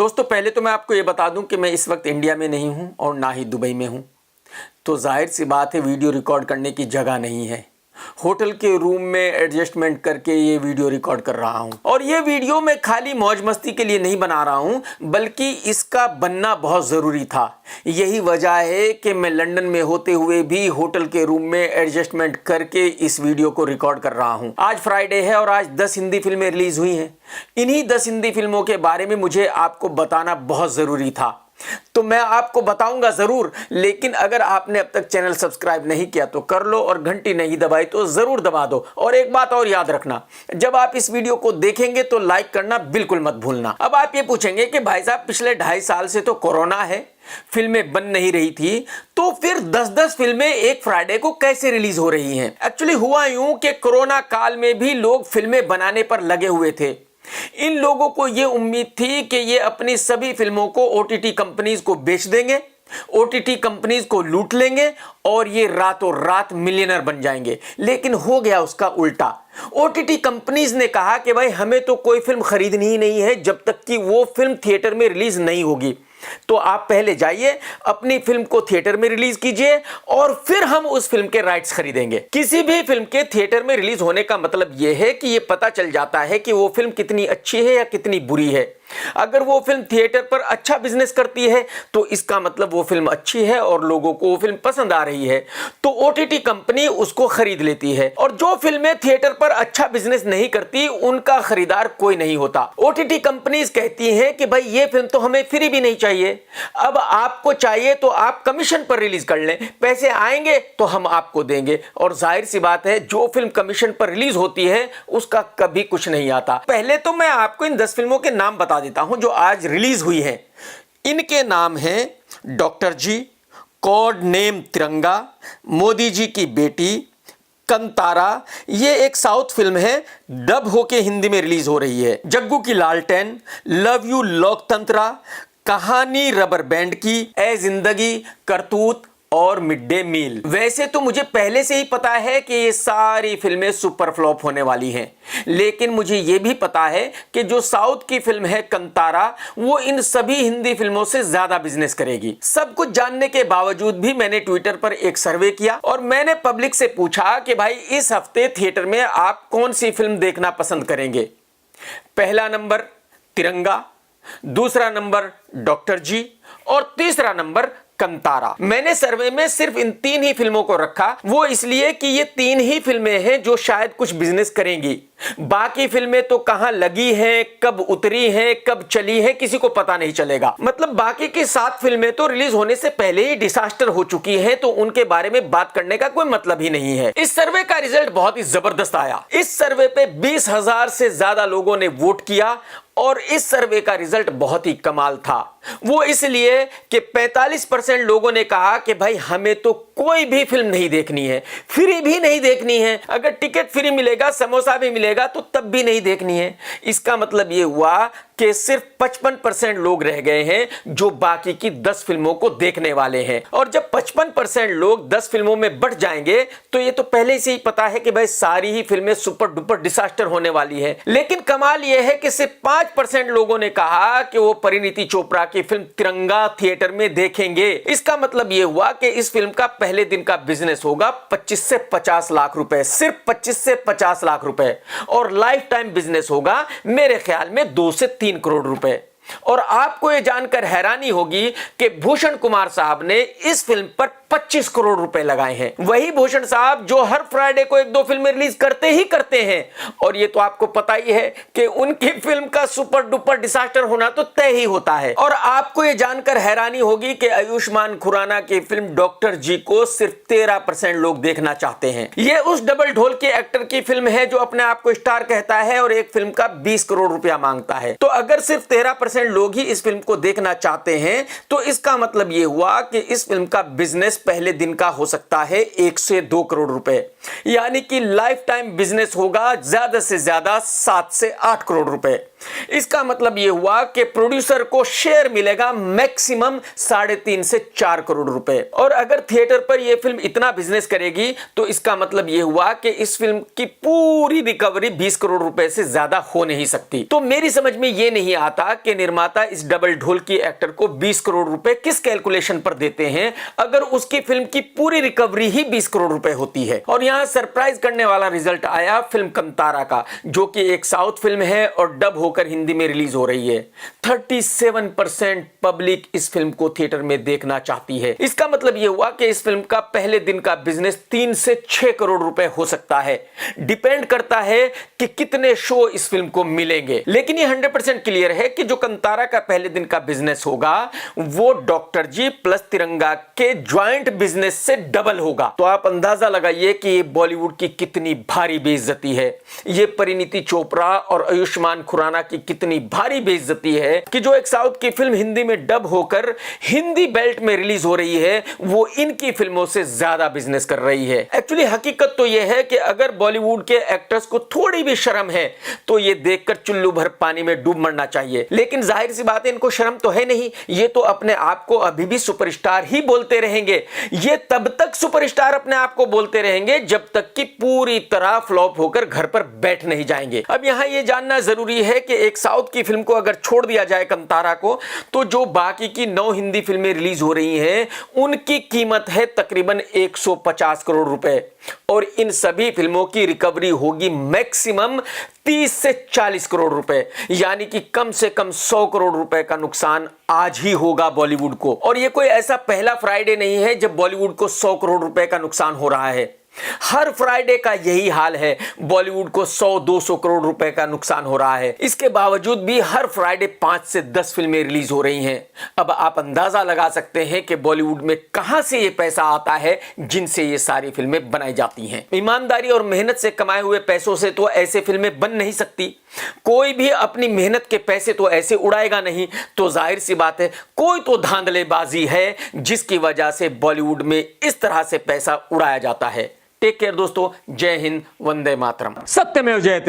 दोस्तों पहले तो मैं आपको ये बता दूं कि मैं इस वक्त इंडिया में नहीं हूं और ना ही दुबई में हूं, तो जाहिर सी बात है वीडियो रिकॉर्ड करने की जगह नहीं है। होटल के रूम में एडजस्टमेंट करके ये वीडियो रिकॉर्ड कर रहा हूं और ये वीडियो मैं खाली मौज मस्ती के लिए नहीं बना रहा हूं, बल्कि इसका बनना बहुत ज़रूरी था। यही वजह है कि मैं लंदन में होते हुए भी होटल के रूम में एडजस्टमेंट करके इस वीडियो को रिकॉर्ड कर रहा हूं। आज फ्राइडे है और आज 10 हिंदी फिल्में रिलीज हुई हैं। इन्हीं 10 हिंदी फिल्मों के बारे में मुझे आपको बताना बहुत ज़रूरी था, तो मैं आपको बताऊंगा जरूर। लेकिन अगर आपने अब तक चैनल सब्सक्राइब नहीं किया तो कर लो और घंटी नहीं दबाई तो जरूर दबा दो। और एक बात और याद रखना, जब आप इस वीडियो को देखेंगे तो लाइक करना बिल्कुल मत भूलना। अब आप ये पूछेंगे कि भाई साहब पिछले 2.5 साल से तो कोरोना है, फिल्में बन नहीं रही थी, तो फिर 10-10 फिल्में एक फ्राइडे को कैसे रिलीज हो रही हैं? एक्चुअली हुआ यूं कि कोरोना काल में भी लोग फिल्में बनाने पर लगे हुए थे। इन लोगों को यह उम्मीद थी कि ये अपनी सभी फिल्मों को ओटीटी कंपनीज को बेच देंगे, ओटीटी कंपनीज को लूट लेंगे और ये रातों रात मिलियनर बन जाएंगे। लेकिन हो गया उसका उल्टा। ओटीटी कंपनीज ने कहा कि भाई हमें तो कोई फिल्म खरीदनी ही नहीं है जब तक कि वो फिल्म थिएटर में रिलीज नहीं होगी। तो आप पहले जाइए अपनी फिल्म को थिएटर में रिलीज कीजिए और फिर हम उस फिल्म के राइट्स खरीदेंगे। किसी भी फिल्म के थिएटर में रिलीज होने का मतलब यह है कि यह पता चल जाता है कि वो फिल्म कितनी अच्छी है या कितनी बुरी है। अगर वो फिल्म थिएटर पर अच्छा बिजनेस करती है तो इसका मतलब वो फिल्म अच्छी है और लोगों को वो फिल्म पसंद आ रही है, तो ओटीटी कंपनी उसको खरीद लेती है। और जो फिल्में थिएटर पर अच्छा बिजनेस नहीं करती उनका खरीदार कोई नहीं होता। ओटीटी कंपनीज कहती हैं कि भाई ये फिल्म तो हमें फ्री भी नहीं चाहिए, अब आपको चाहिए तो आप कमीशन पर रिलीज कर लें, पैसे आएंगे तो हम आपको देंगे। और जाहिर सी बात है जो फिल्म कमीशन पर रिलीज होती है उसका कभी कुछ नहीं आता। पहले तो मैं आपको इन 10 फिल्मों के नाम बता देता हूं जो आज रिलीज हुई हैं। इनके नाम हैं डॉक्टर जी, कोड नेम तिरंगा, मोदी जी की बेटी, कंतारा। ये एक साउथ फिल्म है, डब होके हिंदी में रिलीज हो रही है। जग्गू की लालटेन, लव यू लोकतंत्रा, कहानी रबर बैंड की, ए जिंदगी, करतूत और मिड डे मील। वैसे तो मुझे पहले से ही पता है कि ये सारी फिल्में सुपर फ्लॉप होने वाली हैं, लेकिन मुझे ये भी पता है कि जो साउथ की फिल्म है कंतारा, वो इन सभी हिंदी फिल्मों से ज्यादा बिजनेस करेगी। सब कुछ जानने के बावजूद भी मैंने ट्विटर पर एक सर्वे किया और मैंने पब्लिक से पूछा कि भाई इस हफ्ते थिएटर में आप कौन सी फिल्म देखना पसंद करेंगे। पहला नंबर तिरंगा, दूसरा नंबर डॉक्टर जी और तीसरा नंबर कंतारा। मैंने सर्वे में सिर्फ इन 3 ही फिल्मों को रखा, वो इसलिए कि ये 3 ही फिल्में हैं जो शायद कुछ बिजनेस करेंगी। बाकी फिल्में तो कहां लगी हैं, कब उतरी हैं, कब चली हैं, किसी को पता नहीं चलेगा। मतलब बाकी की 7 फिल्में तो रिलीज होने से पहले ही डिसास्टर हो चुकी हैं, तो उनके बारे में बात करने का कोई मतलब ही नहीं है। इस सर्वे का रिजल्ट बहुत ही जबरदस्त आया। इस सर्वे पे 20,000 से ज्यादा लोगों ने वोट किया और इस सर्वे का रिजल्ट बहुत ही कमाल था। वो इसलिए कि 45% लोगों ने कहा कि भाई हमें तो कोई भी फिल्म नहीं देखनी है, फ्री भी नहीं देखनी है, अगर टिकट फ्री मिलेगा, समोसा भी मिलेगा तो तब भी नहीं देखनी है। इसका मतलब ये हुआ कि सिर्फ 55% लोग रह गए हैं जो बाकी की 10 फिल्मों को देखने वाले हैं। और जब 55% लोग 10 फिल्मों में बढ़ जाएंगे तो ये तो पहले से ही पता है कि भाई सारी ही फिल्में सुपर डुपर डिसास्टर होने वाली है। लेकिन कमाल यह है कि सिर्फ 5% लोगों ने कहा कि वो परिणीति चोपड़ा की फिल्म तिरंगा थिएटर में देखेंगे। इसका मतलब यह हुआ कि इस फिल्म का पहले दिन का बिजनेस होगा 25 से 50 लाख रुपए, सिर्फ 25 से 50 लाख रुपए, और लाइफ टाइम बिजनेस होगा मेरे ख्याल में 2 से 3 करोड़ रुपए। और आपको यह जानकर हैरानी होगी कि भूषण कुमार साहब ने इस फिल्म पर 25 करोड़ रुपए लगाए हैं। वही भूषण साहब जो हर फ्राइडे को 1-2 फिल्में रिलीज करते ही हैं। और ये तो आपको पता ही है कि उनकी फिल्म का सुपर डुपर डिसास्टर होना तो तय ही होता है। और आपको यह जानकर हैरानी होगी कि आयुष्मान खुराना की फिल्म डॉक्टर जी को सिर्फ 13% लोग देखना चाहते हैं। यह उस डबल ढोल के एक्टर की फिल्म है जो अपने आप को स्टार कहता है और एक फिल्म का 20 करोड़ रुपया मांगता है। तो अगर सिर्फ 13% लोग ही इस फिल्म को देखना चाहते हैं तो इसका मतलब यह हुआ कि इस फिल्म का बिजनेस पहले दिन का हो सकता है 1 से 2 करोड़ रुपए, यानी कि लाइफ टाइम बिजनेस होगा ज्यादा से ज्यादा 7 से 8 करोड़ रुपए। इसका मतलब यह हुआ कि प्रोड्यूसर को शेयर मिलेगा मैक्सिमम 3.5 से 4 करोड़ रुपए। और अगर थिएटर पर यह फिल्म इतना बिजनेस करेगी तो इसका मतलब यह हुआ कि इस फिल्म की पूरी रिकवरी 20 करोड़ रुपए से ज्यादा हो नहीं सकती। तो मेरी समझ में यह नहीं आता कि निर्माता इस डबल ढोल की एक्टर को 20 करोड़ रुपए किस कैलकुलेशन पर देते हैं अगर उसकी फिल्म की पूरी रिकवरी ही 20 करोड़ रुपए होती है। और यहां सरप्राइज करने वाला रिजल्ट आया फिल्म कंतारा का, जो कि एक साउथ फिल्म है और डब होकर हिंदी में रिलीज हो रही है। 37% पब्लिक इस फिल्म को थिएटर में देखना चाहती है। इसका मतलब यह हुआ कि इस फिल्म का पहले दिन का बिजनेस 3 से 6 करोड़ रुपए हो सकता है। डिपेंड करता है कि कितने शो इस फिल्म को मिलेंगे, लेकिन ये 100% क्लियर है कि जो कंतारा का पहले दिन का बिजनेस होगा वो डॉक्टर जी प्लस तिरंगा के ज्वाइंट बिजनेस से डबल होगा। तो आप अंदाजा लगाइए कि ये बॉलीवुड की कितनी भारी बेइज्जती है, ये परिणीति चोपड़ा और आयुष्मान खुराना की कितनी भारी बेइज्जती है कि जो एक साउथ की फिल्म हिंदी में डब होकर हिंदी बेल्ट में रिलीज हो रही है वो इनकी फिल्मों से ज्यादा बिजनेस कर रही है। एक्चुअली हकीकत तो यह है कि अगर बॉलीवुड के एक्टर्स को थोड़ी भी शर्म है तो ये देखकर चुल्लू भर पानी में डूब मरना चाहिए, लेकिन जाहिर सी बात है इनको शर्म तो है नहीं। ये तो अपने आप को अभी भी सुपरस्टार ही बोलते रहेंगे। ये तब तक सुपरस्टार अपने आप को बोलते रहेंगे जब तक कि पूरी तरह फ्लॉप होकर घर पर बैठ नहीं जाएंगे। अब यहां यह जानना जरूरी है कि एक साउथ की फिल्म को अगर छोड़ दिया जाए कंतारा को, तो जो बाकी की 9 हिंदी फिल्में रिलीज हो रही हैं उनकी कीमत है तकरीबन 150 करोड़ रुपए, और इन सभी फिल्मों की रिकवरी होगी मैक्सिमम 30 से 40 करोड़ रुपए, यानी कि कम से कम 100 करोड़ रुपए का नुकसान आज ही होगा बॉलीवुड को। और यह कोई ऐसा पहला फ्राइडे नहीं है जब बॉलीवुड को 100 करोड़ रुपए का नुकसान हो रहा है। हर फ्राइडे का यही हाल है, बॉलीवुड को 100-200 करोड़ रुपए का नुकसान हो रहा है। इसके बावजूद भी हर फ्राइडे 5 से 10 फिल्में रिलीज हो रही हैं। अब आप अंदाजा लगा सकते हैं कि बॉलीवुड में कहां से यह पैसा आता है जिनसे ये सारी फिल्में बनाई जाती हैं। ईमानदारी और मेहनत से कमाए हुए पैसों से तो ऐसे फिल्में बन नहीं सकती। कोई भी अपनी मेहनत के पैसे तो ऐसे उड़ाएगा नहीं। तो जाहिर सी बात है कोई तो धांधलेबाजी है जिसकी वजह से बॉलीवुड में इस तरह से पैसा उड़ाया जाता है। टेक केयर दोस्तों, जय हिंद, वंदे मातरम, सत्यमेव जयते।